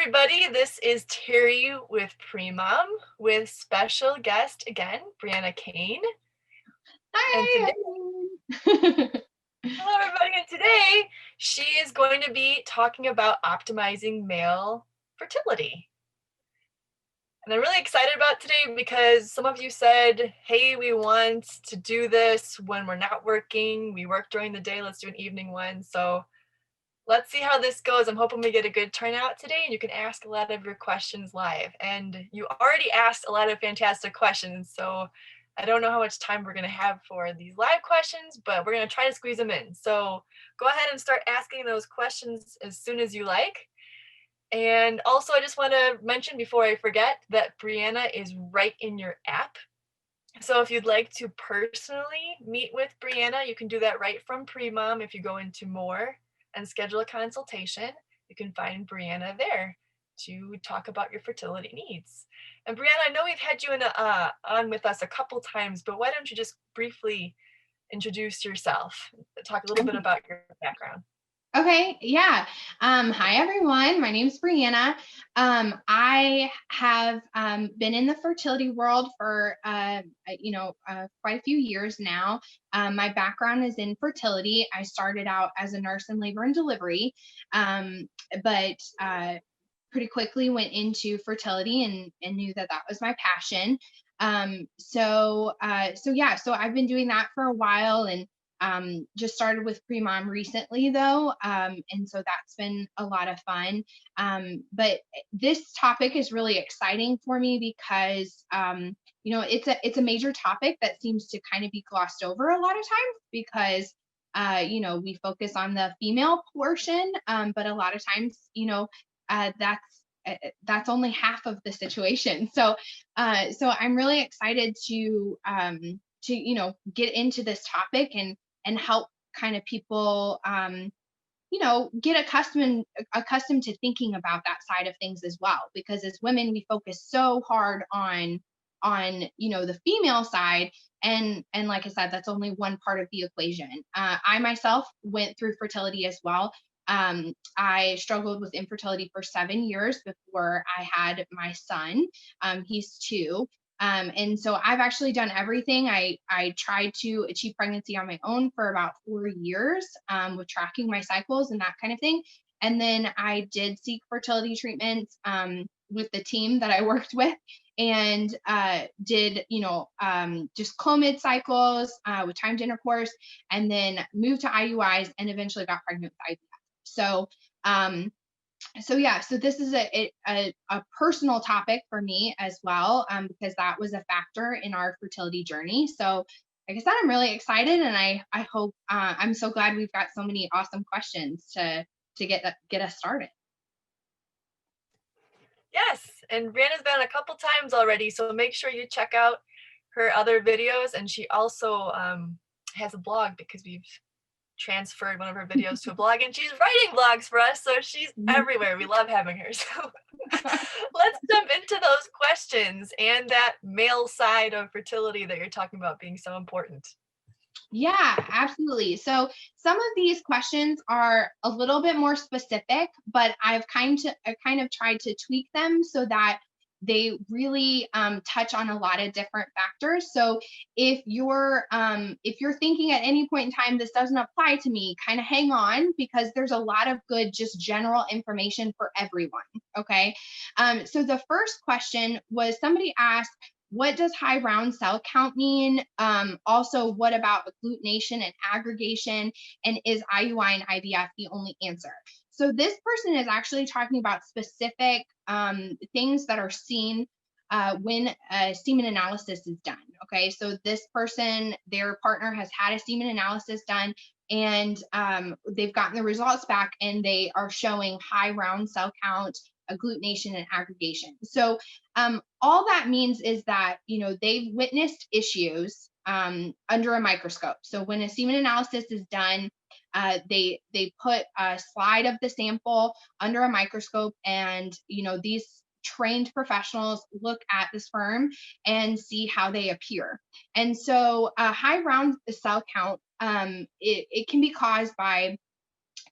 everybody. This is Terry with Premom with special guest again, Brianna Kane. And Hi. hello, everybody. And today she is going to be talking about optimizing male fertility. And I'm really excited about today because some of you said, hey, we want to do this when we're not working. We work during the day. Let's do an evening one. So let's see how this goes. I'm hoping we get a good turnout today and you can ask a lot of your questions live. And you already asked a lot of fantastic questions. So I don't know how much time we're going to have for these live questions, but we're going to try to squeeze them in. So go ahead and start asking those questions as soon as you like. And also, I just want to mention before I forget that Brianna is right in your app. So if you'd like to personally meet with Brianna, you can do that right from Premom. If you go into more and schedule a consultation, you can find Brianna there to talk about your fertility needs. And Brianna, I know we've had you on with us a couple times, but why don't you just briefly introduce yourself, talk a little bit about your background. Okay, yeah. Hi everyone. My name is Brianna. I have been in the fertility world for quite a few years now. My background is in fertility. I started out as a nurse in labor and delivery, but pretty quickly went into fertility and knew that was my passion. So I've been doing that for a while and just started with Premom recently though. And so that's been a lot of fun. But this topic is really exciting for me because, it's a major topic that seems to kind of be glossed over a lot of times because, we focus on the female portion, but a lot of times, that's only half of the situation. So I'm really excited to get into this topic and help kind of people, get accustomed to thinking about that side of things as well. Because as women, we focus so hard on the female side. And like I said, that's only one part of the equation. I myself went through fertility as well. I struggled with infertility for 7 years before I had my son. He's 2. And so I've actually done everything. I tried to achieve pregnancy on my own for about 4 years, with tracking my cycles and that kind of thing. And then I did seek fertility treatments with the team that I worked with, and did just Clomid cycles with timed intercourse, and then moved to IUIs and eventually got pregnant with IVF. So this is a personal topic for me as well, because that was a factor in our fertility journey. So like I said, I'm really excited, and I hope I'm so glad we've got so many awesome questions to get us started. Yes, and Brianna's been a couple times already, so make sure you check out her other videos. And she also has a blog because we've transferred one of her videos to a blog, and she's writing blogs for us, so she's everywhere. We love having her. So let's jump into those questions and that male side of fertility that you're talking about being so important. Yeah, absolutely. So some of these questions are a little bit more specific, but I've kind of tried to tweak them so that they really touch on a lot of different factors. So if you're thinking at any point in time this doesn't apply to me, kind of hang on, because there's a lot of good just general information for everyone. Okay. So the first question was, somebody asked, what does high round cell count mean? Also, what about agglutination and aggregation? And is IUI and IVF the only answer? So this person is actually talking about specific things that are seen when a semen analysis is done. Okay, so this person, their partner has had a semen analysis done, and they've gotten the results back, and they are showing high round cell count, agglutination, and aggregation. So all that means is that they've witnessed issues under a microscope. So when a semen analysis is done, they put a slide of the sample under a microscope, and these trained professionals look at the sperm and see how they appear. And so high round cell count, it can be caused by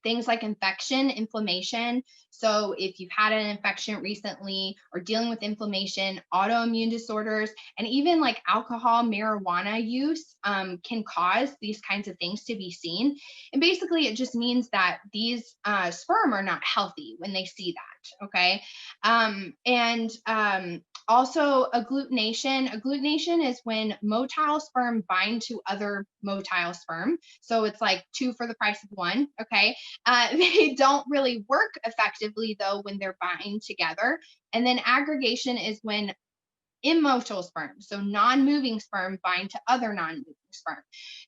Things like infection, inflammation. So if you've had an infection recently or dealing with inflammation, autoimmune disorders, and even like alcohol, marijuana use can cause these kinds of things to be seen. And basically, it just means that these sperm are not healthy when they see that. Okay. Also, agglutination. Agglutination is when motile sperm bind to other motile sperm. So it's like two for the price of one. Okay. They don't really work effectively, though, when they're bind together. And then aggregation is when immotile sperm, so non-moving sperm, bind to other non-moving sperm.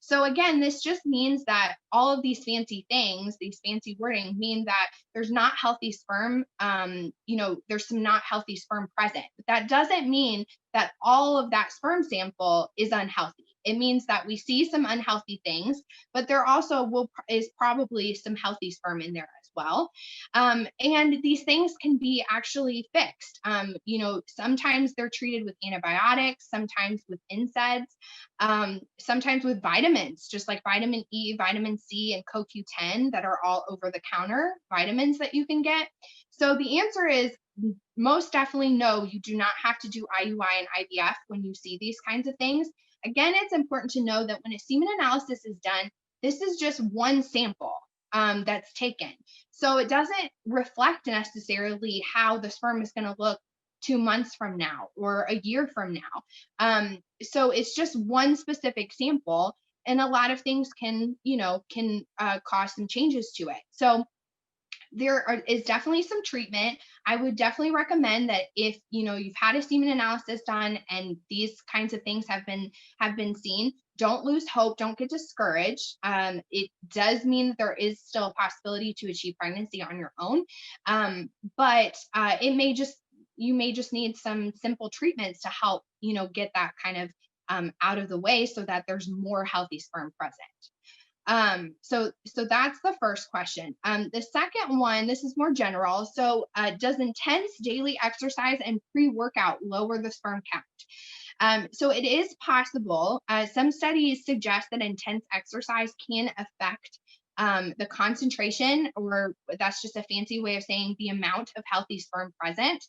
So again, this just means that all of these fancy things, these fancy wording, mean that there's not healthy sperm. There's some not healthy sperm present, but that doesn't mean that all of that sperm sample is unhealthy. It means that we see some unhealthy things, but there also is probably some healthy sperm in there as well. And these things can be actually fixed. Sometimes they're treated with antibiotics, sometimes with NSAIDs, sometimes with vitamins, just like vitamin E, vitamin C, and CoQ10 that are all over the counter vitamins that you can get. So the answer is most definitely no, you do not have to do IUI and IVF when you see these kinds of things. Again, it's important to know that when a semen analysis is done, this is just one sample that's taken. So it doesn't reflect necessarily how the sperm is going to look 2 months from now or a year from now. So it's just one specific sample, and a lot of things can cause some changes to it. So is definitely some treatment. I would definitely recommend that if you've had a semen analysis done and these kinds of things have been seen, don't lose hope, don't get discouraged. It does mean that there is still a possibility to achieve pregnancy on your own, but you may just need some simple treatments to help get that kind of out of the way so that there's more healthy sperm present. So that's the first question. The second one, this is more general. So, does intense daily exercise and pre-workout lower the sperm count? So it is possible. Some studies suggest that intense exercise can affect the concentration, or that's just a fancy way of saying the amount of healthy sperm present,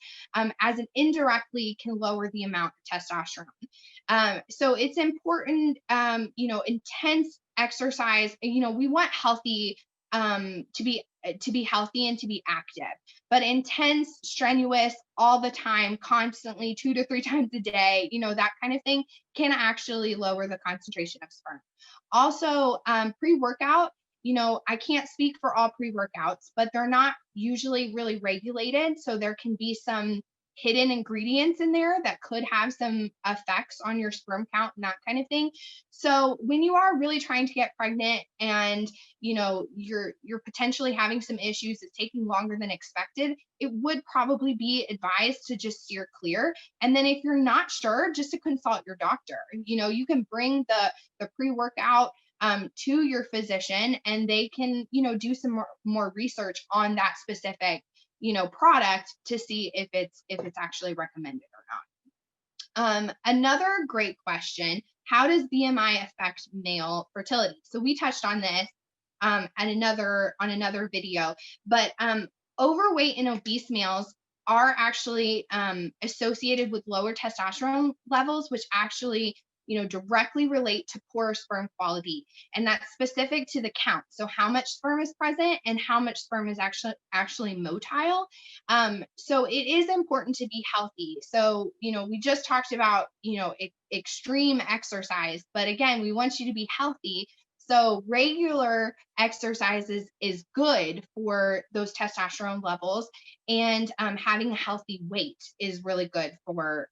as it indirectly can lower the amount of testosterone. So it's important, intense exercise, we want healthy, to be healthy and to be active, but intense, strenuous, all the time, constantly, 2 to 3 times a day, that kind of thing can actually lower the concentration of sperm. Also, pre-workout, I can't speak for all pre-workouts, but they're not usually really regulated. So there can be some hidden ingredients in there that could have some effects on your sperm count and that kind of thing. So when you are really trying to get pregnant and you're potentially having some issues, it's taking longer than expected, it would probably be advised to just steer clear. And then if you're not sure, just to consult your doctor. You can bring the pre-workout to your physician, and they can do some more research on that specific product to see if it's actually recommended or not. Another great question: how does BMI affect male fertility? So we touched on this on another video, but overweight and obese males are actually associated with lower testosterone levels, which actually directly relate to poorer sperm quality, and that's specific to the count. So how much sperm is present and how much sperm is actually motile. So it is important to be healthy. So we just talked about extreme exercise, but again, we want you to be healthy. So regular exercises is good for those testosterone levels, and having a healthy weight is really good for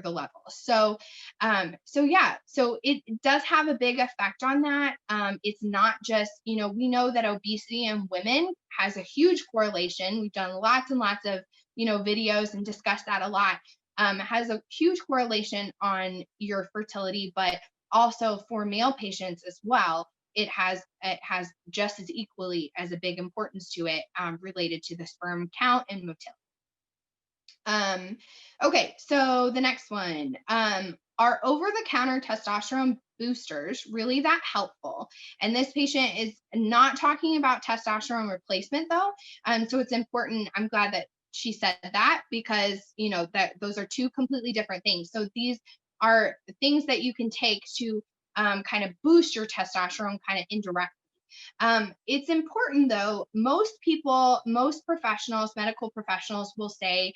the level. So it does have a big effect on that. It's not just, we know that obesity in women has a huge correlation. We've done lots and lots of, videos and discussed that a lot. Has a huge correlation on your fertility, but also for male patients as well. It has just as equally as a big importance to it, related to the sperm count and motility. Okay, so the next one, are over-the-counter testosterone boosters really that helpful. And this patient is not talking about testosterone replacement though. So it's important. I'm glad that she said that, because that those are two completely different things. So these are things that you can take to kind of boost your testosterone kind of indirectly. It's important though, most people, most professionals, medical professionals will say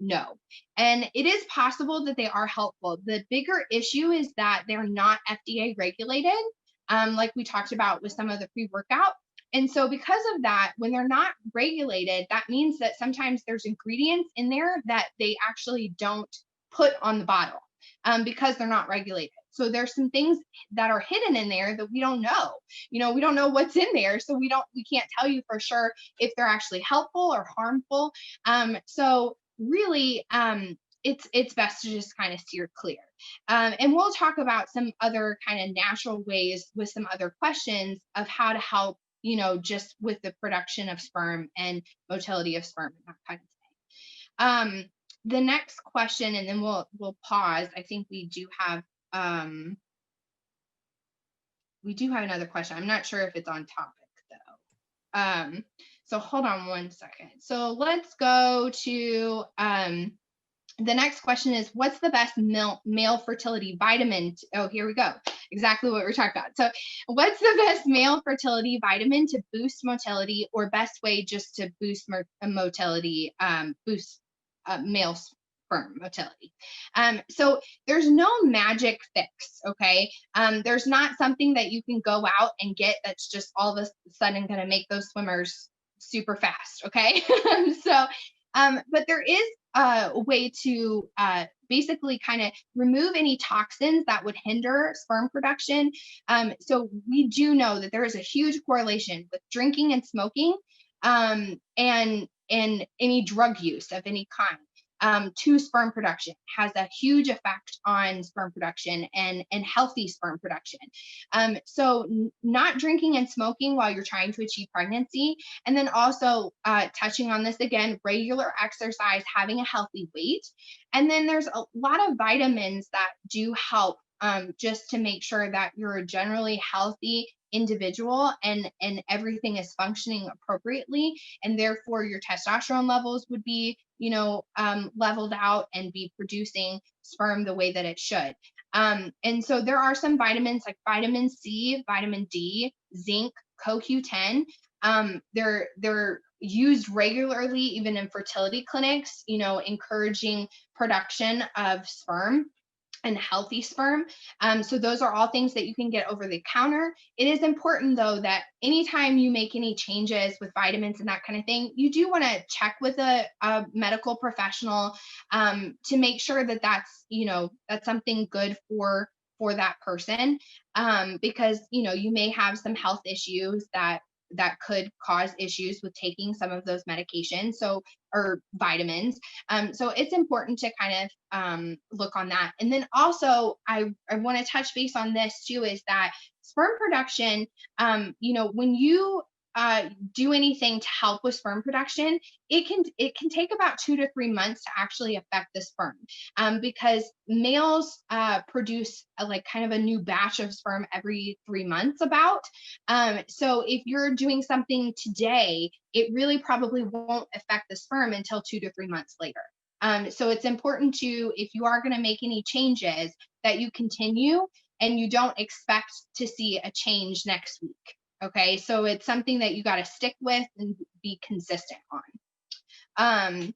no. And it is possible that they are helpful. The bigger issue is that they're not FDA regulated, like we talked about with some of the pre-workout. And so because of that, when they're not regulated, that means that sometimes there's ingredients in there that they actually don't put on the bottle because they're not regulated. So there's some things that are hidden in there that we don't know. We don't know what's in there. So we can't tell you for sure if they're actually helpful or harmful. So really, it's best to just kind of steer clear. And we'll talk about some other kind of natural ways with some other questions of how to help, just with the production of sperm and motility of sperm and that kind of thing. The next question, and then we'll pause. I think we do have another question. I'm not sure if it's on topic though. So hold on one second. So let's go to the next question is, what's the best male fertility vitamin? Oh, here we go. Exactly what we're talking about. So what's the best male fertility vitamin to boost motility, or best way just to boost motility, boost male sperm motility? So there's no magic fix, okay? There's not something that you can go out and get that's just all of a sudden going to make those swimmers super fast, okay? But there is a way to basically kind of remove any toxins that would hinder sperm production. So we do know that there is a huge correlation with drinking and smoking, and any drug use of any kind to sperm production. Has a huge effect on sperm production and healthy sperm production. So not drinking and smoking while you're trying to achieve pregnancy, and then also touching on this again, regular exercise, having a healthy weight. And then there's a lot of vitamins that do help just to make sure that you're a generally healthy individual and everything is functioning appropriately, and therefore your testosterone levels would be leveled out and be producing sperm the way that it should. And so there are some vitamins like vitamin C, vitamin D, zinc, CoQ10. They're used regularly even in fertility clinics, encouraging production of sperm and healthy sperm. So those are all things that you can get over the counter. It is important though that anytime you make any changes with vitamins and that kind of thing, you do want to check with a medical professional to make sure that that's something good for that person, because you may have some health issues that could cause issues with taking some of those medications, or vitamins. So it's important to kind of look on that. And then also, I want to touch base on this too, is that sperm production, when you do anything to help with sperm production, it can take about 2 to 3 months to actually affect the sperm, because males produce like kind of a new batch of sperm every 3 months about. So if you're doing something today, it really probably won't affect the sperm until 2 to 3 months later. So it's important to, if you are going to make any changes, that you continue and you don't expect to see a change next week. Okay, so it's something that you got to stick with and be consistent on.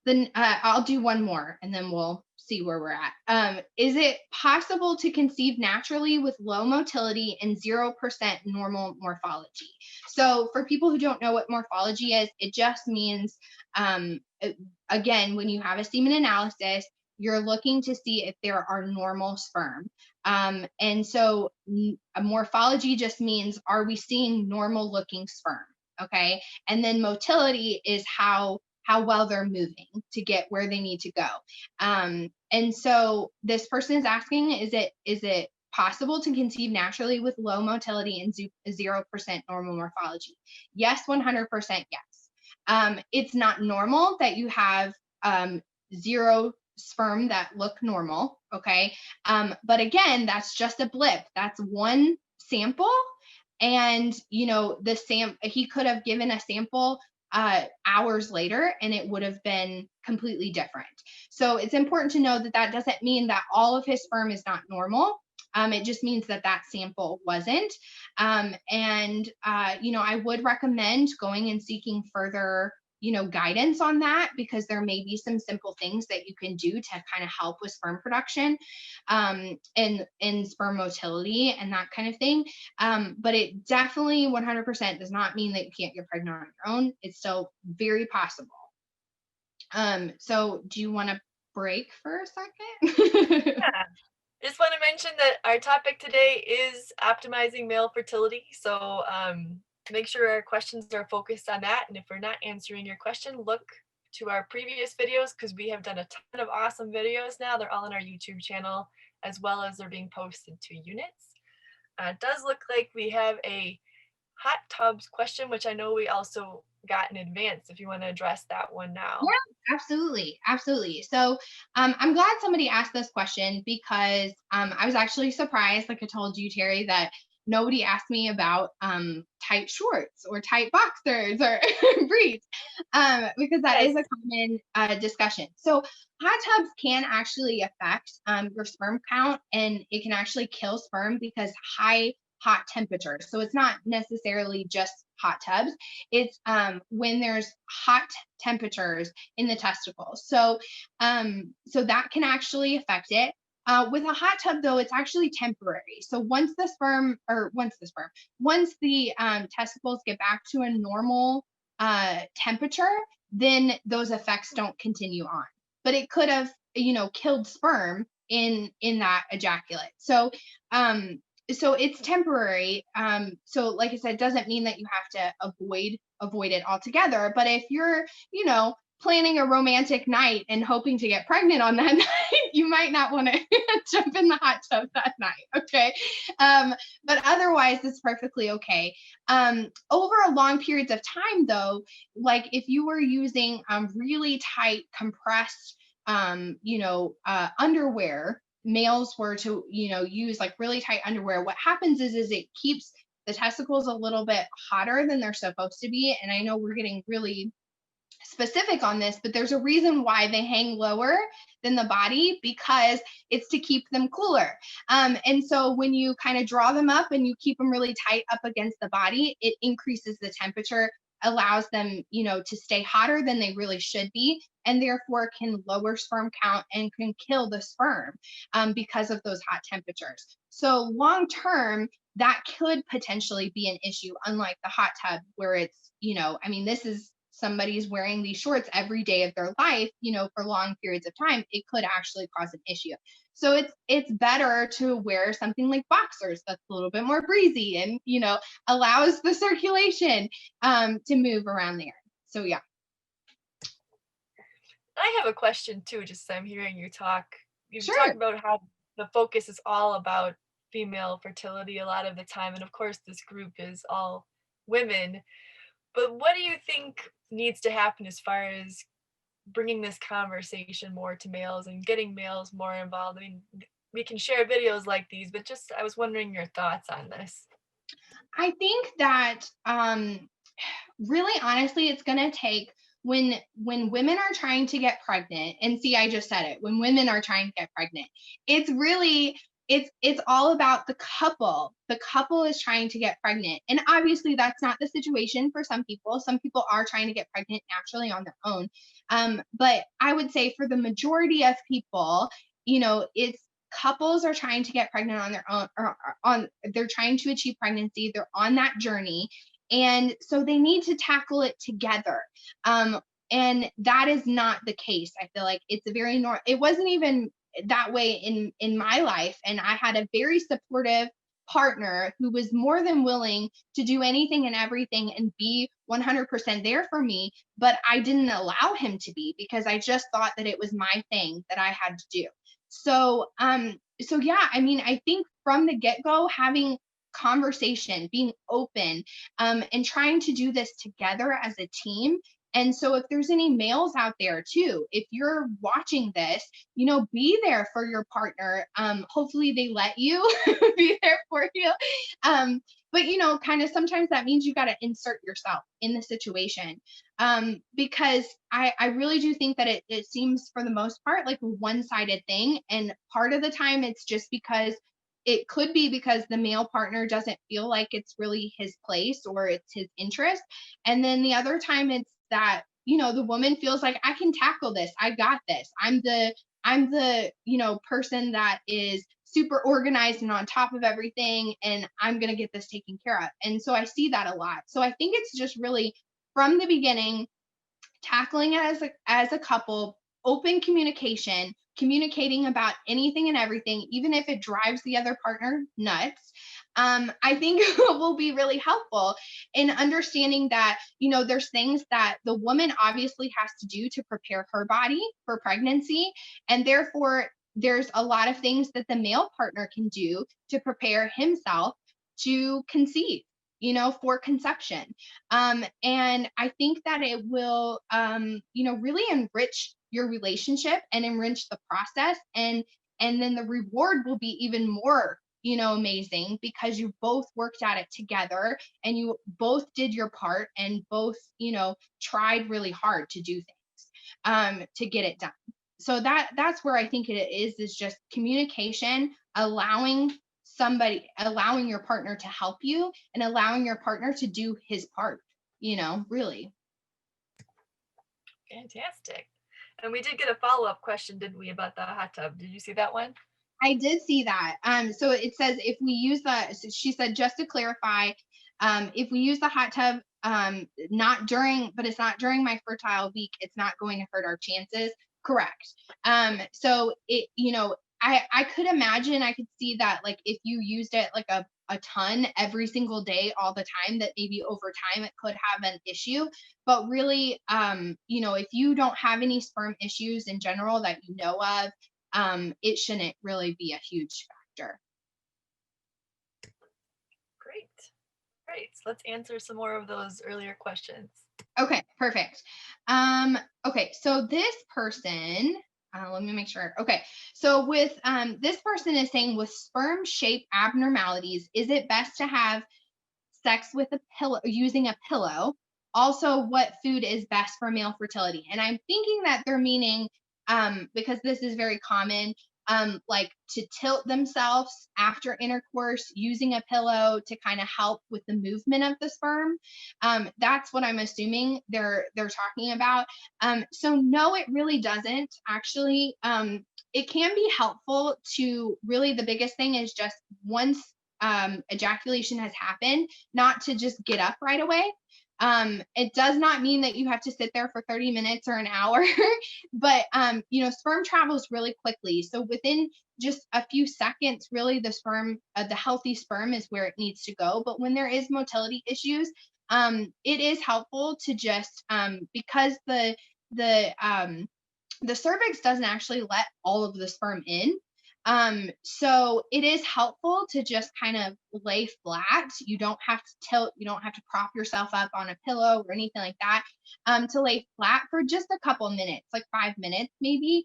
Then I'll do one more and then we'll see where we're at. Is it possible to conceive naturally with low motility and 0% normal morphology? So for people who don't know what morphology is, it just means, again, when you have a semen analysis, you're looking to see if there are normal sperm. And so a morphology just means, are we seeing normal looking sperm? Okay. And then motility is how well they're moving to get where they need to go. And so this person is asking, is it possible to conceive naturally with low motility and 0% normal morphology? Yes, 100% yes. It's not normal that you have 0 sperm that look normal. Okay. But again, that's just a blip. That's one sample. And, he could have given a sample hours later and it would have been completely different. So it's important to know that that doesn't mean that all of his sperm is not normal. It just means that that sample wasn't. I would recommend going and seeking further guidance on that, because there may be some simple things that you can do to kind of help with sperm production and sperm motility and that kind of thing. But it definitely 100% does not mean that you can't get pregnant on your own. It's still very possible. So do you want to break for a second? Yeah. Just want to mention that our topic today is optimizing male fertility. So make sure our questions are focused on that. And if we're not answering your question, look to our previous videos, because we have done a ton of awesome videos now. They're all on our YouTube channel, as well as they're being posted to units. It does look like we have a hot tubs question, which I know we also got in advance, if you want to address that one now. Yeah, absolutely. Absolutely. So I'm glad somebody asked this question, because I was actually surprised, like I told you, Terry, that nobody asked me about tight shorts or tight boxers or briefs, because that is a common discussion. So hot tubs can actually affect your sperm count, and it can actually kill sperm because hot temperatures. So it's not necessarily just hot tubs. It's when there's hot temperatures in the testicles. So that can actually affect it. With a hot tub, though, it's actually temporary. So once the testicles get back to a normal temperature, then those effects don't continue on. But it could have, killed sperm in that ejaculate. So it's temporary. So like I said, it doesn't mean that you have to avoid it altogether. But if you're, planning a romantic night and hoping to get pregnant on that night, you might not want to jump in the hot tub that night. Okay. But otherwise, it's perfectly okay. Over a long periods of time, though, like if you were using really tight compressed underwear, males were to use like really tight underwear, what happens is it keeps the testicles a little bit hotter than they're supposed to be. And I know we're getting really specific on this, but there's a reason why they hang lower than the body, because it's to keep them cooler. And so when you kind of draw them up and you keep them really tight up against the body, it increases the temperature, allows them, to stay hotter than they really should be, and therefore can lower sperm count and can kill the sperm because of those hot temperatures. So long term, that could potentially be an issue, unlike the hot tub where it's, this is somebody's wearing these shorts every day of their life, for long periods of time. It could actually cause an issue. So it's better to wear something like boxers that's a little bit more breezy and, allows the circulation to move around there. So yeah. I have a question too, just I'm hearing you talk. You've Sure. talked about how the focus is all about female fertility a lot of the time. And of course, this group is all women. But what do you think needs to happen as far as bringing this conversation more to males and getting males more involved? I mean, we can share videos like these, but just I was wondering your thoughts on this. I think that really honestly, it's going to take when women are trying to get pregnant, and see, I just said it, when women are trying to get pregnant, it's really it's all about the couple. The couple is trying to get pregnant, and obviously that's not the situation for some people. Some people are trying to get pregnant naturally on their own, but I would say for the majority of people, it's couples are trying to get pregnant on their own, or they're trying to achieve pregnancy. They're on that journey, and so they need to tackle it together. And that is not the case. I feel like it's a very it wasn't even that way in my life, and I had a very supportive partner who was more than willing to do anything and everything and be 100% there for me, but I didn't allow him to be, because I just thought that it was my thing that I had to do. So yeah, I think from the get-go, having conversation, being open, and trying to do this together as a team And so if there's any males out there too, if you're watching this, be there for your partner. Hopefully they let you be there for you. Um, but kind of sometimes that means you got to insert yourself in the situation. Because I really do think that it seems for the most part like a one-sided thing. And part of the time it's just because it could be because the male partner doesn't feel like it's really his place or it's his interest. And then the other time it's that, the woman feels like I can tackle this. I got this. I'm the person that is super organized and on top of everything, and I'm going to get this taken care of. And so I see that a lot. So I think it's just really from the beginning, tackling it as a couple, open communication, communicating about anything and everything, even if it drives the other partner nuts. I think will be really helpful in understanding that, there's things that the woman obviously has to do to prepare her body for pregnancy. And therefore, there's a lot of things that the male partner can do to prepare himself to conceive, for conception. And I think that it will, really enrich your relationship and enrich the process. And then the reward will be even more, amazing because you both worked at it together and you both did your part and both, tried really hard to do things, to get it done. So that's where I think it is just communication, allowing your partner to help you and allowing your partner to do his part, really. Fantastic. And we did get a follow-up question, didn't we, about the hot tub? Did you see that one? I did see that. So it says if we use she said, just to clarify, if we use the hot tub, but it's not during my fertile week, it's not going to hurt our chances. Correct. So I could imagine, I could see that like if you used it like a ton every single day all the time, that maybe over time it could have an issue. But really, if you don't have any sperm issues in general that you know of, it shouldn't really be a huge factor. Great. Great. So let's answer some more of those earlier questions. Okay, perfect. Okay, so this person, let me make sure. Okay, so with this person is saying, with sperm shape abnormalities, is it best to have sex with a pillow, using a pillow? Also, what food is best for male fertility? And I'm thinking that they're meaning, because this is very common, like to tilt themselves after intercourse using a pillow to kind of help with the movement of the sperm. That's what I'm assuming they're talking about. So no, it really doesn't actually. It can be helpful to, really the biggest thing is just once ejaculation has happened, not to just get up right away. It does not mean that you have to sit there for 30 minutes or an hour, but sperm travels really quickly. So within just a few seconds, really the healthy sperm is where it needs to go. But when there is motility issues, it is helpful to just, because the cervix doesn't actually let all of the sperm in. So it is helpful to just kind of lay flat. You don't have to tilt, you don't have to prop yourself up on a pillow or anything like that. To lay flat for just a couple minutes, like 5 minutes maybe,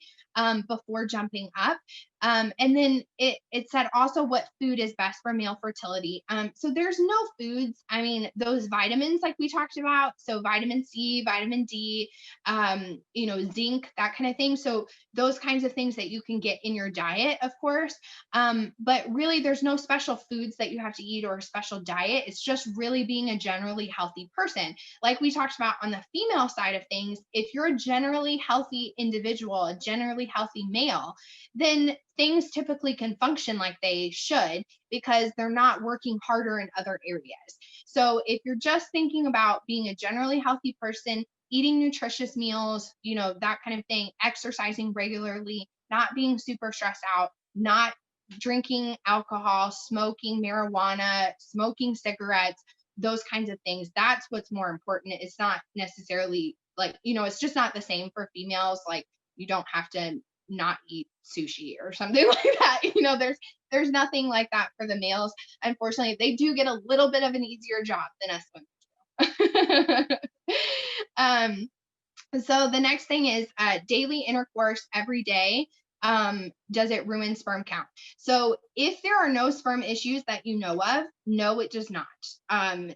before jumping up. And then it said also what food is best for male fertility. So there's no foods. I mean, those vitamins like we talked about, so vitamin C, vitamin D, zinc, that kind of thing. So those kinds of things that you can get in your diet, of course. But really, there's no special foods that you have to eat or a special diet. It's just really being a generally healthy person. Like we talked about on the female side of things, if you're a generally healthy individual, a generally healthy male, then things typically can function like they should because they're not working harder in other areas. So if you're just thinking about being a generally healthy person, eating nutritious meals, that kind of thing, exercising regularly, not being super stressed out, not drinking alcohol, smoking marijuana, smoking cigarettes, those kinds of things, that's what's more important. It's not necessarily like, it's just not the same for females. Like you don't have to not eat sushi or something like that. There's nothing like that for the males. Unfortunately, they do get a little bit of an easier job than us women. So the next thing is daily intercourse every day. Does it ruin sperm count? So if there are no sperm issues that you know of, no, it does not.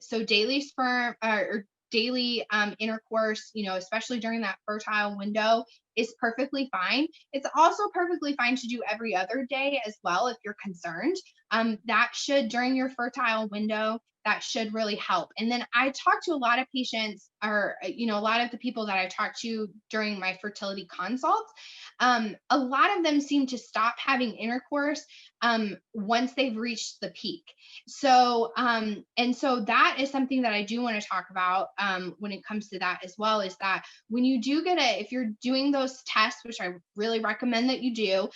So daily sperm or daily intercourse, especially during that fertile window, is perfectly fine. It's also perfectly fine to do every other day as well if you're concerned. That should, during your fertile window, that should really help. And then I talk to a lot of patients, or a lot of the people that I talk to during my fertility consults. A lot of them seem to stop having intercourse once they've reached the peak. And so that is something that I do want to talk about when it comes to that as well, is that when you do if you're doing those tests, which I really recommend that you do,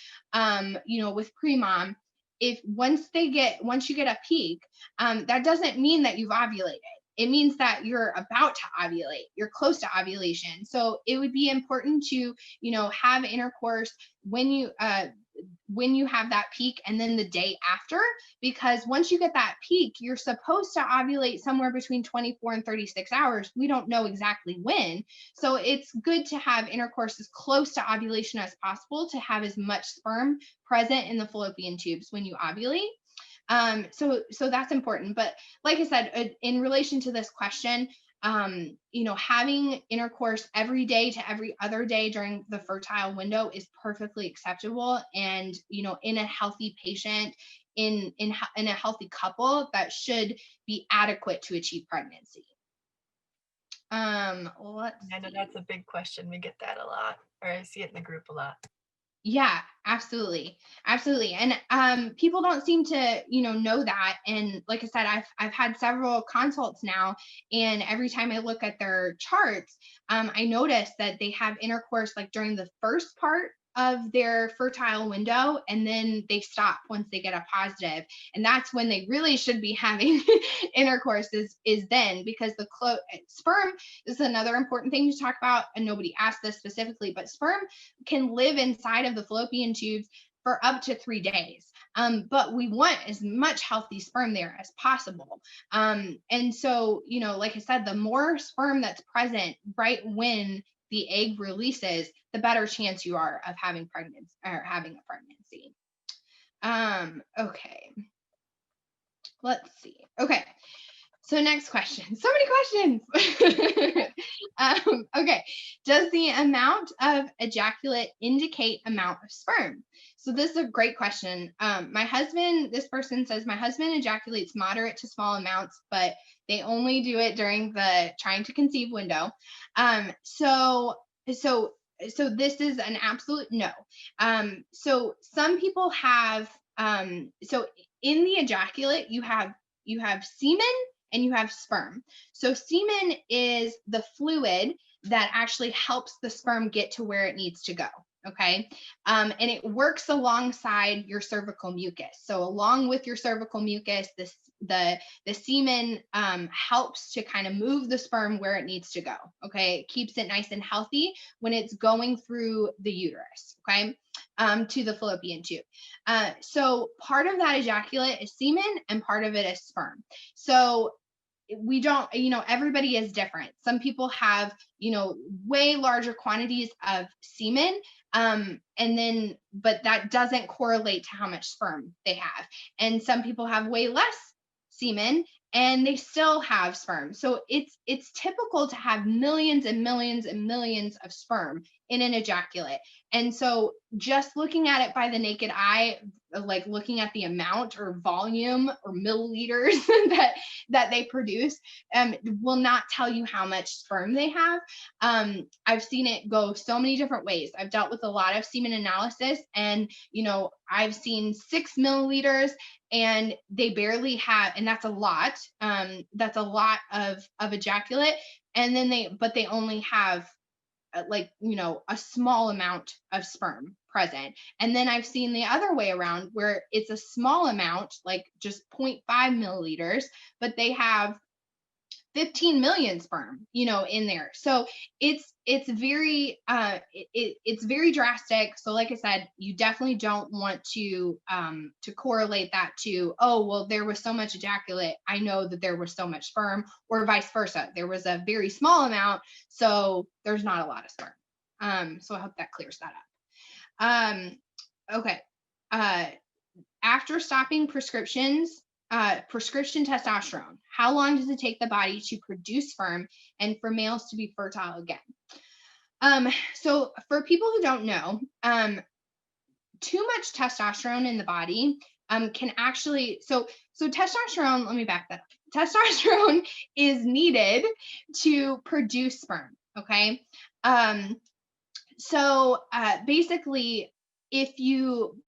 with Premom, if once you get a peak, that doesn't mean that you've ovulated. It means that you're about to ovulate. You're close to ovulation. So it would be important to, have intercourse when you have that peak, and then the day after, because once you get that peak, you're supposed to ovulate somewhere between 24 and 36 hours. We don't know exactly when. So it's good to have intercourse as close to ovulation as possible, to have as much sperm present in the fallopian tubes when you ovulate. So that's important. But like I said, in relation to this question, having intercourse every day to every other day during the fertile window is perfectly acceptable. And, in a healthy patient, in a healthy couple, that should be adequate to achieve pregnancy. Let's I know see. that's a big question. We get that a lot, or I see it in the group a lot. Yeah, absolutely. Absolutely. And people don't seem to, know that. And like I said, I've had several consults now, and every time I look at their charts, I notice that they have intercourse like during the first part of their fertile window, and then they stop once they get a positive. And that's when they really should be having intercourse, is then, because the sperm is another important thing to talk about. And nobody asked this specifically, but sperm can live inside of the fallopian tubes for up to 3 days. But we want as much healthy sperm there as possible. And so, like I said, the more sperm that's present right when the egg releases, the better chance you are of having having a pregnancy. Okay. Let's see. Okay. So next question. So many questions. Okay. Does the amount of ejaculate indicate amount of sperm? So this is a great question. This person says, my husband ejaculates moderate to small amounts, but they only do it during the trying to conceive window. So this is an absolute no. So some people have, so in the ejaculate, you have semen and you have sperm. So semen is the fluid that actually helps the sperm get to where it needs to go. Okay. And it works alongside your cervical mucus. So along with your cervical mucus, the semen helps to kind of move the sperm where it needs to go. Okay. It keeps it nice and healthy when it's going through the uterus. Okay. To the fallopian tube. So part of that ejaculate is semen and part of it is sperm. So we don't, everybody is different. Some people have, way larger quantities of semen. But that doesn't correlate to how much sperm they have. And some people have way less semen and they still have sperm. So it's typical to have millions and millions and millions of sperm in an ejaculate. And so just looking at it by the naked eye, like looking at the amount or volume or milliliters that they produce, will not tell you how much sperm they have. I've seen it go so many different ways. I've dealt with a lot of semen analysis, and I've seen 6 milliliters and they barely have, and that's a lot. That's a lot of ejaculate. And then they only have a small amount of sperm present. And then I've seen the other way around where it's a small amount, like just 0.5 milliliters, but they have 15 million sperm, in there. So it's very it's very drastic. So like I said, you definitely don't want to correlate that to, oh, well, there was so much ejaculate, I know that there was so much sperm, or vice versa. There was a very small amount, so there's not a lot of sperm. So I hope that clears that up. Okay. After stopping prescription testosterone, how long does it take the body to produce sperm and for males to be fertile again? So for people who don't know, too much testosterone in the body can actually, so testosterone, let me back that up. Testosterone is needed to produce sperm. Okay. So basically,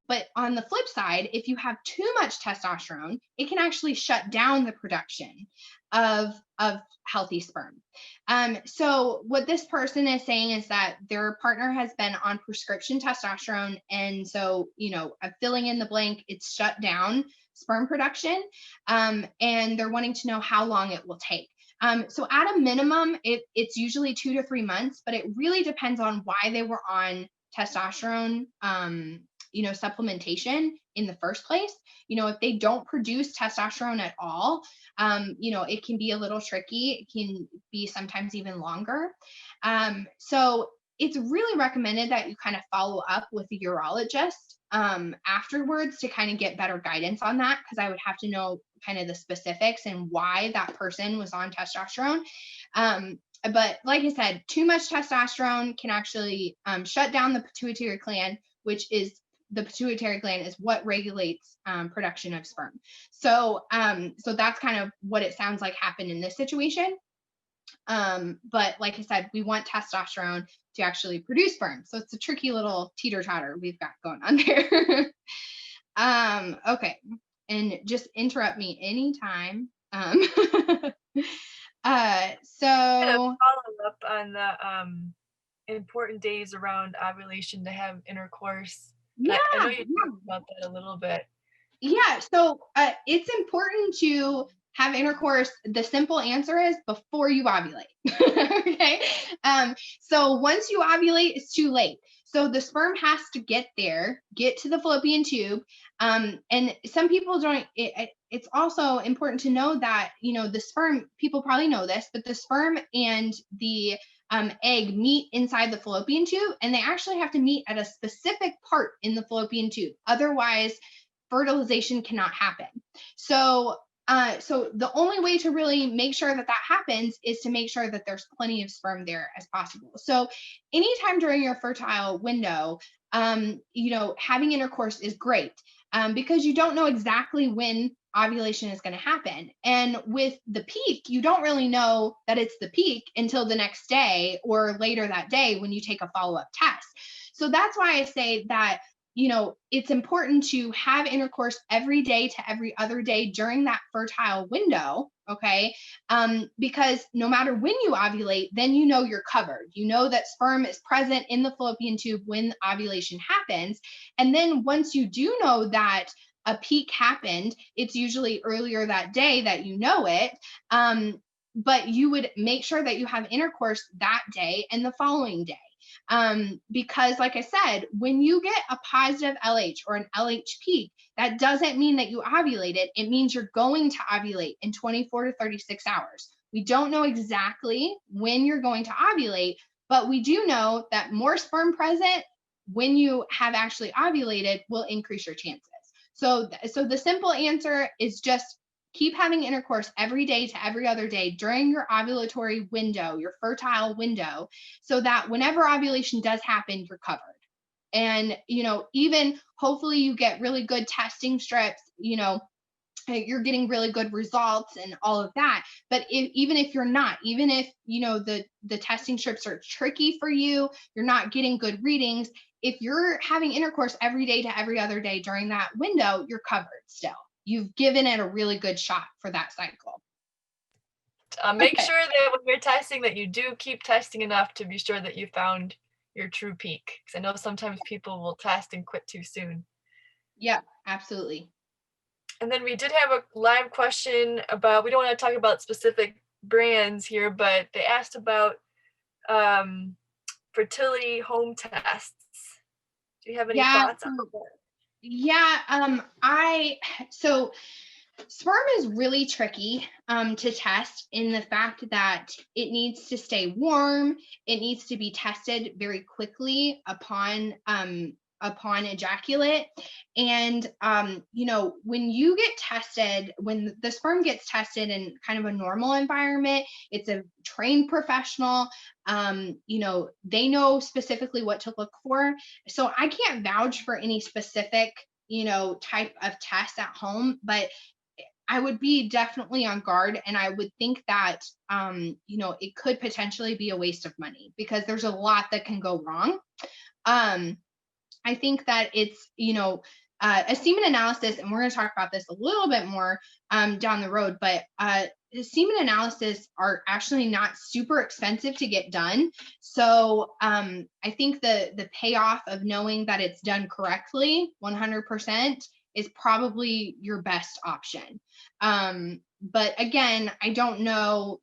but on the flip side, if you have too much testosterone, it can actually shut down the production of healthy sperm. So what this person is saying is that their partner has been on prescription testosterone, and so filling in the blank, it's shut down sperm production, and they're wanting to know how long it will take. So at a minimum, it's usually 2 to 3 months, but it really depends on why they were on testosterone, supplementation in the first place. If they don't produce testosterone at all, it can be a little tricky. It can be sometimes even longer. So it's really recommended that you kind of follow up with a urologist afterwards to kind of get better guidance on that, because I would have to know kind of the specifics and why that person was on testosterone. But like I said, too much testosterone can actually shut down the pituitary gland, which is the pituitary gland is what regulates production of sperm. So that's kind of what it sounds like happened in this situation. But like I said, we want testosterone to actually produce sperm. So it's a tricky little teeter-totter we've got going on there. Okay. And just interrupt me anytime. So follow up on the important days around ovulation to have intercourse. yeah, I know you talked about that a little bit. yeah. So it's important to have intercourse. The simple answer is before you ovulate. Okay. So once you ovulate, it's too late. So the sperm has to get to the fallopian tube. And some people don't, it's also important to know that, the sperm, people probably know this, but the sperm and the egg meet inside the fallopian tube, and they actually have to meet at a specific part in the fallopian tube. Otherwise, fertilization cannot happen. So the only way to really make sure that happens is to make sure that there's plenty of sperm there as possible. So anytime during your fertile window, having intercourse is great, because you don't know exactly when ovulation is going to happen. And with the peak, you don't really know that it's the peak until the next day or later that day when you take a follow-up test. So that's why I say that it's important to have intercourse every day to every other day during that fertile window. Okay. Because no matter when you ovulate, then you're covered. That sperm is present in the fallopian tube when ovulation happens. And then once you do know that a peak happened, it's usually earlier that day that it. But you would make sure that you have intercourse that day and the following day. Because like I said, when you get a positive LH or an LH peak, that doesn't mean that you ovulated. It means you're going to ovulate in 24 to 36 hours. We don't know exactly when you're going to ovulate, but we do know that more sperm present when you have actually ovulated will increase your chances. So the simple answer is just keep having intercourse every day to every other day during your ovulatory window, your fertile window, so that whenever ovulation does happen, you're covered. And, even hopefully you get really good testing strips, you're getting really good results and all of that. But even if you're not, even if, the testing strips are tricky for you, you're not getting good readings, if you're having intercourse every day to every other day during that window, you're covered still. You've given it a really good shot for that cycle. Make sure that when you're testing that you do keep testing enough to be sure that you found your true peak. Because I know sometimes people will test and quit too soon. Yeah, absolutely. And then we did have a live question about, we don't want to talk about specific brands here, but they asked about fertility home tests. Do you have any Yeah. thoughts on that? Yeah. So sperm is really tricky to test in the fact that it needs to stay warm. It needs to be tested very quickly upon ejaculate. And when you get tested, when the sperm gets tested in kind of a normal environment, it's a trained professional. They know specifically what to look for. So I can't vouch for any specific type of test at home, but I would be definitely on guard. And I would think that, it could potentially be a waste of money because there's a lot that can go wrong. I think that it's, a semen analysis, and we're going to talk about this a little bit more down the road, but semen analysis are actually not super expensive to get done. So I think the payoff of knowing that it's done correctly, 100%, is probably your best option. But again, I don't know,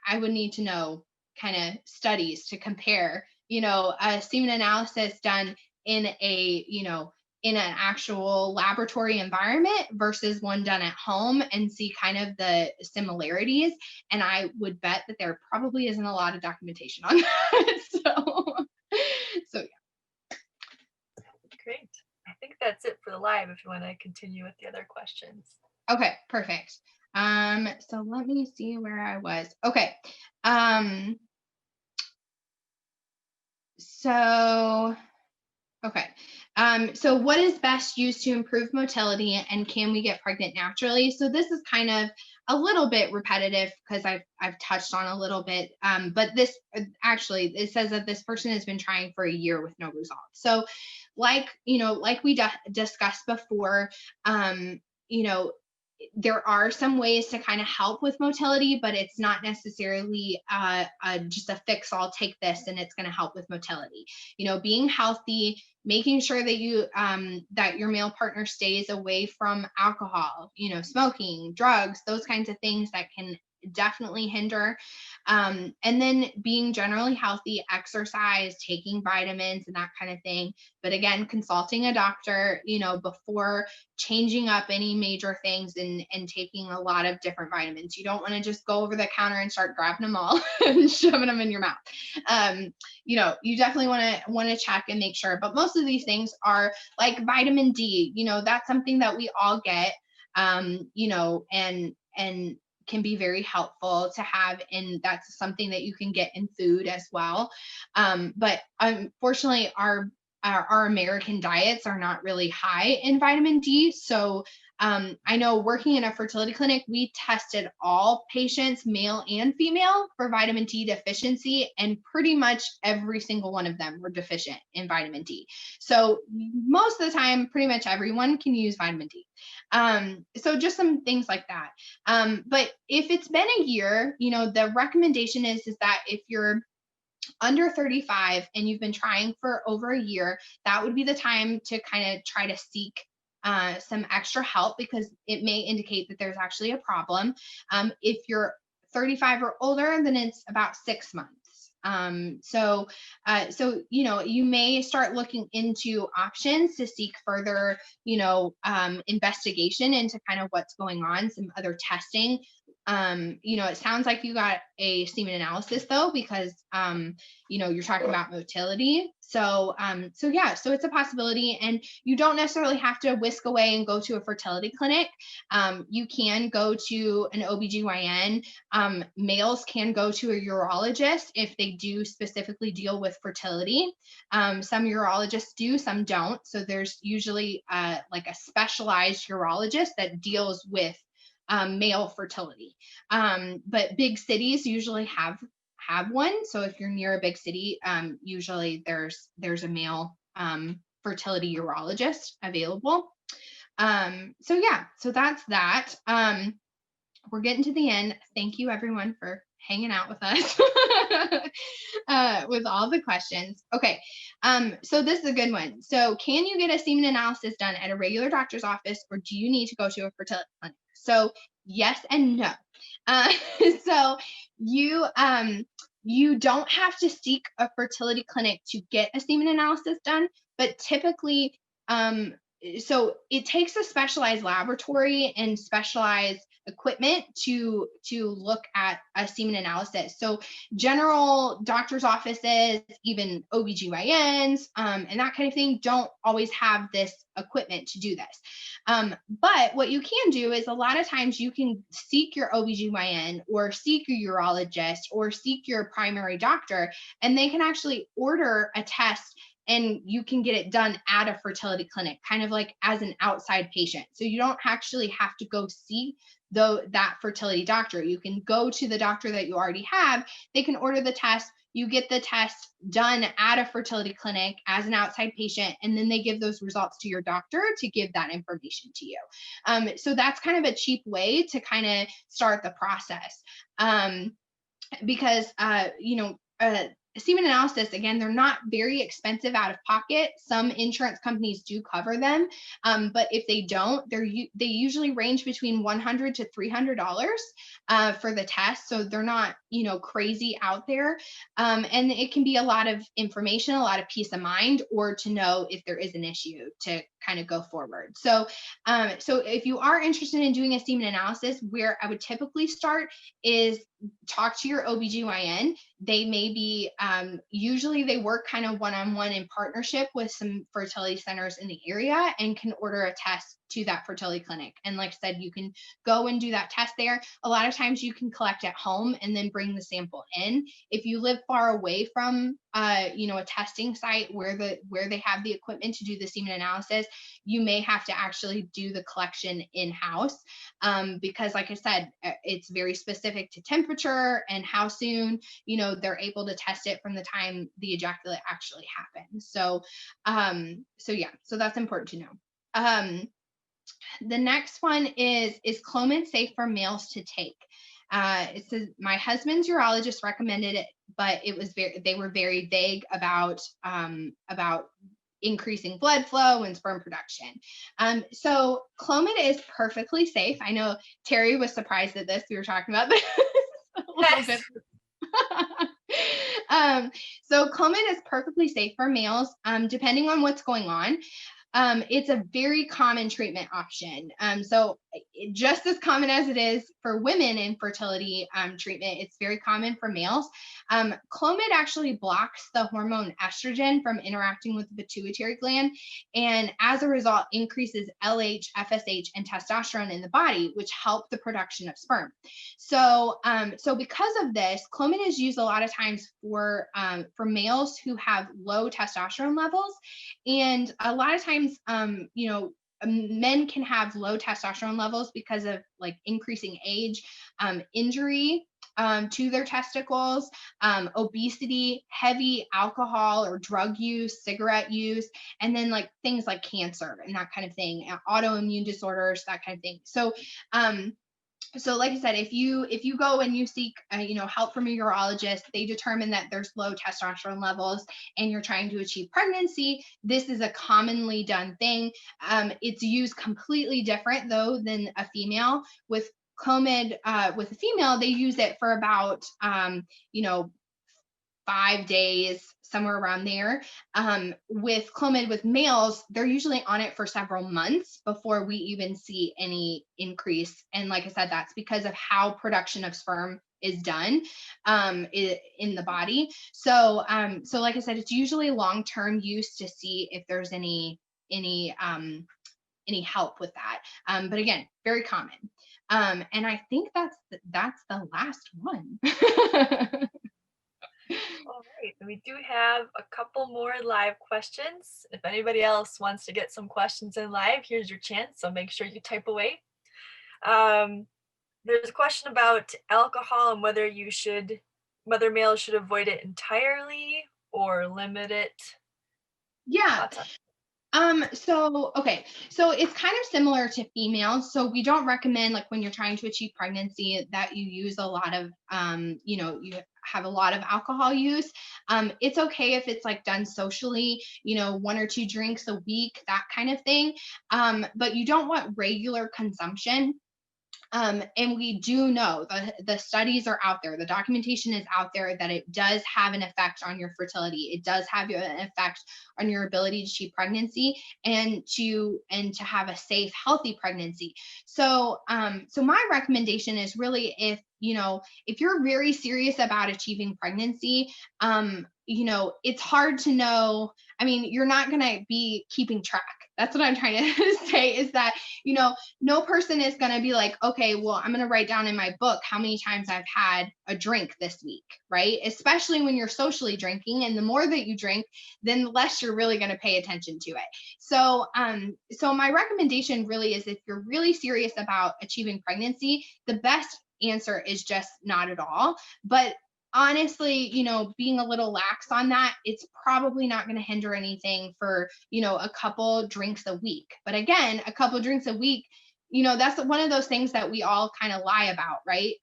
I would need to know kind of studies to compare, a semen analysis done in in an actual laboratory environment versus one done at home and see kind of the similarities. And I would bet that there probably isn't a lot of documentation on that. So yeah. Great. I think that's it for the live if you want to continue with the other questions. Okay, perfect. So let me see where I was. Okay. So what is best used to improve motility, and can we get pregnant naturally? So this is kind of a little bit repetitive because I've touched on a little bit, but this actually, it says that this person has been trying for a year with no results. So like we discussed before, there are some ways to kind of help with motility, but it's not necessarily just a fix all, take this and it's going to help with motility. Being healthy, making sure that you that your male partner stays away from alcohol, smoking, drugs, those kinds of things that can definitely hinder. And then being generally healthy, exercise, taking vitamins and that kind of thing. But again, consulting a doctor, before changing up any major things and taking a lot of different vitamins. You don't want to just go over the counter and start grabbing them all and shoving them in your mouth. You definitely want to check and make sure. But most of these things are like vitamin D, that's something that we all get, and can be very helpful to have, and that's something that you can get in food as well. But unfortunately, our American diets are not really high in vitamin D. So I know working in a fertility clinic, we tested all patients, male and female, for vitamin D deficiency, and pretty much every single one of them were deficient in vitamin D. So most of the time, pretty much everyone can use vitamin D. So just some things like that. But if it's been a year, the recommendation is that if you're under 35 and you've been trying for over a year, that would be the time to kind of try to seek some extra help, because it may indicate that there's actually a problem. If you're 35 or older, then it's about 6 months. So you may start looking into options to seek further, investigation into kind of what's going on, some other testing. It sounds like you got a semen analysis though, because you're talking about motility. So it's a possibility, and you don't necessarily have to whisk away and go to a fertility clinic. You can go to an OBGYN. Males can go to a urologist if they do specifically deal with fertility. Some urologists do, some don't. So there's usually like a specialized urologist that deals with male fertility. But big cities usually have one. So if you're near a big city, usually there's a male fertility urologist available. So that's that. We're getting to the end. Thank you everyone for hanging out with us with all the questions. Okay. So this is a good one. So can you get a semen analysis done at a regular doctor's office, or do you need to go to a fertility clinic? So yes and no. Uh, so you you don't have to seek a fertility clinic to get a semen analysis done, but typically, um, so it takes a specialized laboratory and specialized equipment to look at a semen analysis. So general doctors' offices, even OBGYNs, and that kind of thing, don't always have this equipment to do this. But what you can do is a lot of times you can seek your OBGYN or seek your urologist or seek your primary doctor, and they can actually order a test and you can get it done at a fertility clinic, kind of like as an outside patient. So you don't actually have to go see that fertility doctor. You can go to the doctor that you already have. They can order the test. You get the test done at a fertility clinic as an outside patient, and then they give those results to your doctor to give that information to you. So that's kind of a cheap way to kind of start the process. Because semen analysis, again, they're not very expensive out of pocket. Some insurance companies do cover them, but if they don't, they usually range between $100 to $300 for the test. So they're not crazy out there, and it can be a lot of information, a lot of peace of mind, or to know if there is an issue to kind of go forward. So if you are interested in doing a semen analysis, where I would typically start is talk to your OBGYN. They may be, usually they work kind of one-on-one in partnership with some fertility centers in the area and can order a test to that fertility clinic. And like I said, you can go and do that test there. A lot of times you can collect at home and then bring the sample in. If you live far away from a testing site where they have the equipment to do the semen analysis, you may have to actually do the collection in-house, because like I said, it's very specific to temperature and how soon they're able to test it from the time the ejaculate actually happens. So so that's important to know. The next one is Clomid safe for males to take? It says my husband's urologist recommended it, but they were very vague about increasing blood flow and sperm production. So Clomid is perfectly safe. I know Terry was surprised at this. We were talking about this a little bit. So Clomid is perfectly safe for males, depending on what's going on. It's a very common treatment option. So just as common as it is for women in fertility treatment, it's very common for males. Clomid actually blocks the hormone estrogen from interacting with the pituitary gland, and as a result increases LH, FSH, and testosterone in the body, which help the production of sperm. So because of this, Clomid is used a lot of times for males who have low testosterone levels, and a lot of times men can have low testosterone levels because of like increasing age, injury to their testicles, obesity, heavy alcohol or drug use, cigarette use, and then like things like cancer and that kind of thing, autoimmune disorders, that kind of thing. So like I said, if you go and you seek help from a urologist, they determine that there's low testosterone levels and you're trying to achieve pregnancy, this is a commonly done thing. It's used completely different though than a female. With Clomid, with a female, they use it for about 5 days, somewhere around there. With Clomid, with males, they're usually on it for several months before we even see any increase. And like I said, that's because of how production of sperm is done in the body. So like I said, it's usually long-term use to see if there's any help with that. But again, very common. And I think that's the last one. All right, we do have a couple more live questions. If anybody else wants to get some questions in live, here's your chance, so make sure you type away. There's a question about alcohol and whether males should avoid it entirely or limit it. Yeah. So it's kind of similar to females. So we don't recommend, like when you're trying to achieve pregnancy, that you use a lot of, you have a lot of alcohol use. It's okay if it's like done socially, 1 or 2 drinks a week, that kind of thing. But you don't want regular consumption. And we do know the studies are out there, the documentation is out there that it does have an effect on your fertility. It does have an effect on your ability to achieve pregnancy and to have a safe, healthy pregnancy. So so my recommendation is really, if you're very serious about achieving pregnancy, it's hard to know. I mean, you're not going to be keeping track. That's what I'm trying to say, is that, no person is going to be like, okay, well, I'm going to write down in my book how many times I've had a drink this week, right? Especially when you're socially drinking. And the more that you drink, then the less you're really going to pay attention to it. So, so my recommendation really is, if you're really serious about achieving pregnancy, the best answer is just not at all. But honestly, being a little lax on that, it's probably not going to hinder anything for, a couple drinks a week. But again, a couple drinks a week, that's one of those things that we all kind of lie about, right?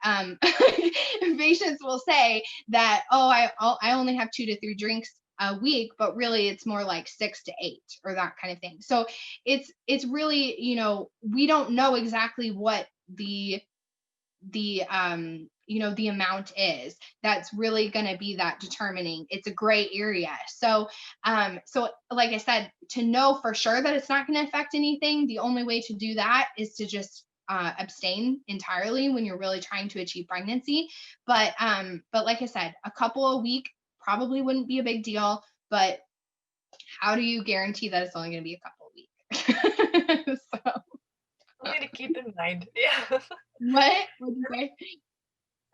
Patients will say that, oh, I only have 2 to 3 drinks a week, but really it's more like 6 to 8 or that kind of thing. So it's really, we don't know exactly what the the amount is that's really going to be that determining. It's a gray area. So so like I said, to know for sure that it's not going to affect anything, the only way to do that is to just abstain entirely when you're really trying to achieve pregnancy. But like I said, a couple a week probably wouldn't be a big deal. But how do you guarantee that it's only going to be a couple a week? So Something to keep in mind. Yeah. what did you say?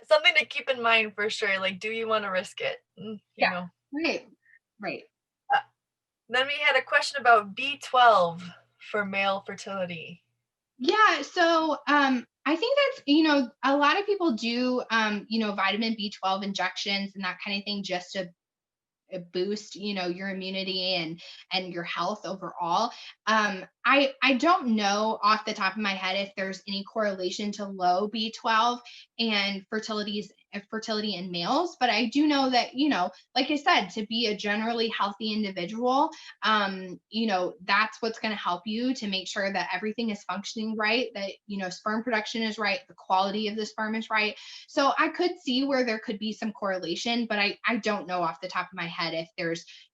Something to keep in mind for sure. Like, do you want to risk it? You Yeah. know. Right. Then we had a question about B12 for male fertility. Yeah. So I think that's, a lot of people do, vitamin B12 injections and that kind of thing, just to boost, your immunity and your health overall. I don't know off the top of my head if there's any correlation to low B12 and fertility in males, but I do know that, like I said, to be a generally healthy individual, that's what's going to help you to make sure that everything is functioning right, that, sperm production is right, the quality of the sperm is right. So I could see where there could be some correlation, but I don't know off the top of my head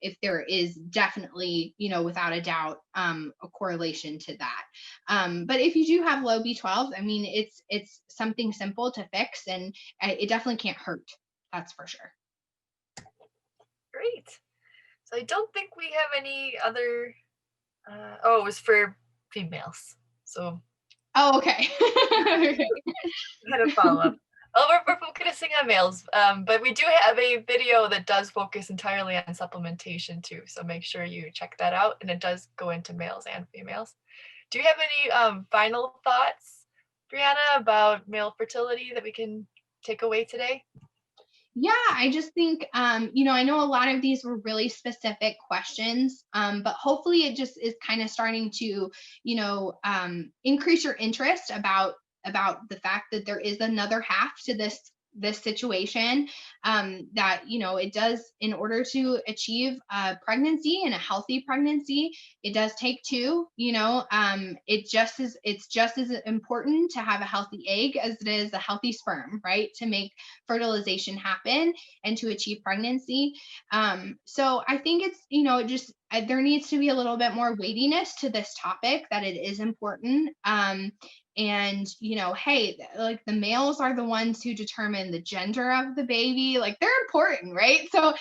if there is definitely, without a doubt, a correlation to that. But if you do have low B12, I mean, it's something simple to fix, and it definitely can't hurt. That's for sure. Great. So I don't think we have any other. It was for females. So. Oh, okay. Had a follow up. Oh, we're focusing on males, but we do have a video that does focus entirely on supplementation too. So make sure you check that out, and it does go into males and females. Do you have any final thoughts, Brianna, about male fertility that we can take away today? Yeah, I just think, I know a lot of these were really specific questions, but hopefully it just is kind of starting to, increase your interest about the fact that there is another half to this situation, that, it does, in order to achieve a pregnancy and a healthy pregnancy, it does take 2, it's just as important to have a healthy egg as it is a healthy sperm, right? To make fertilization happen and to achieve pregnancy. So I think it's, there needs to be a little bit more weightiness to this topic, that it is important. And, hey, like, the males are the ones who determine the gender of the baby. Like, they're important, right? So,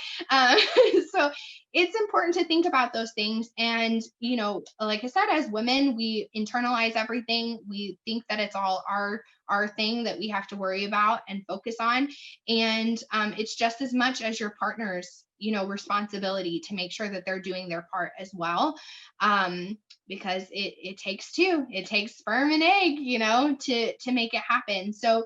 so it's important to think about those things. And, like I said, as women, we internalize everything. We think that it's all our thing that we have to worry about and focus on. And it's just as much as your partner's, responsibility to make sure that they're doing their part as well. Because it takes 2. It takes sperm and egg, to make it happen. So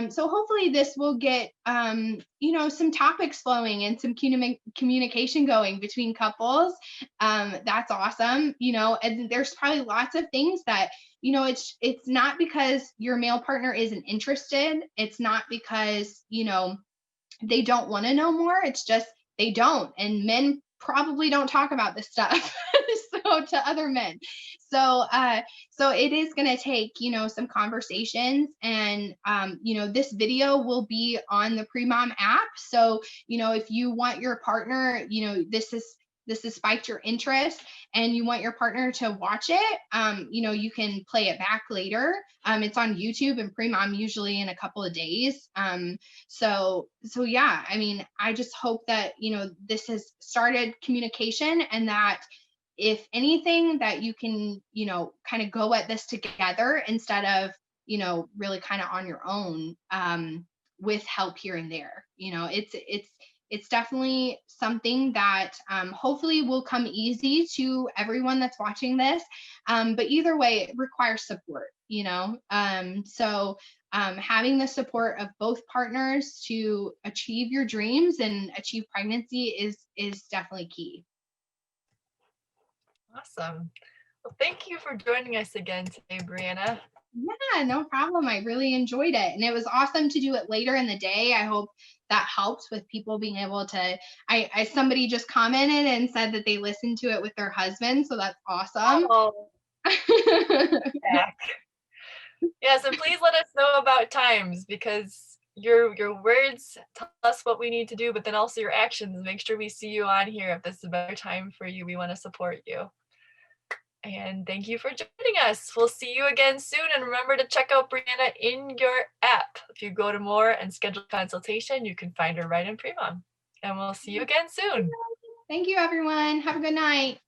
so hopefully this will get some topics flowing and some communication going between couples. That's awesome. And there's probably lots of things that, it's not because your male partner isn't interested. It's not because, they don't want to know more. It's just they don't. And men probably don't talk about this stuff. to other men. So so it is going to take, some conversations, and this video will be on the Premom app. So if you want your partner, this has spiked your interest and you want your partner to watch it, you can play it back later. It's on YouTube and Premom usually in a couple of days. So yeah, I mean, I just hope that, this has started communication, and that if anything, that you can, kind of go at this together instead of, really kind of on your own, with help here and there. It's definitely something that, hopefully will come easy to everyone that's watching this. But either way, it requires support, so having the support of both partners to achieve your dreams and achieve pregnancy is definitely key. Awesome. Well, thank you for joining us again today, Brianna. Yeah, no problem. I really enjoyed it. And it was awesome to do it later in the day. I hope that helps with people being able to. I somebody just commented and said that they listened to it with their husband. So that's awesome. Oh, back. Yes, and please let us know about times, because your words tell us what we need to do, but then also your actions. Make sure we see you on here. If this is a better time for you, we want to support you. And thank you for joining us. We'll see you again soon. And remember to check out Brianna in your app. If you go to more and schedule a consultation, you can find her right in Premom. And we'll see you again soon. Thank you, everyone. Have a good night.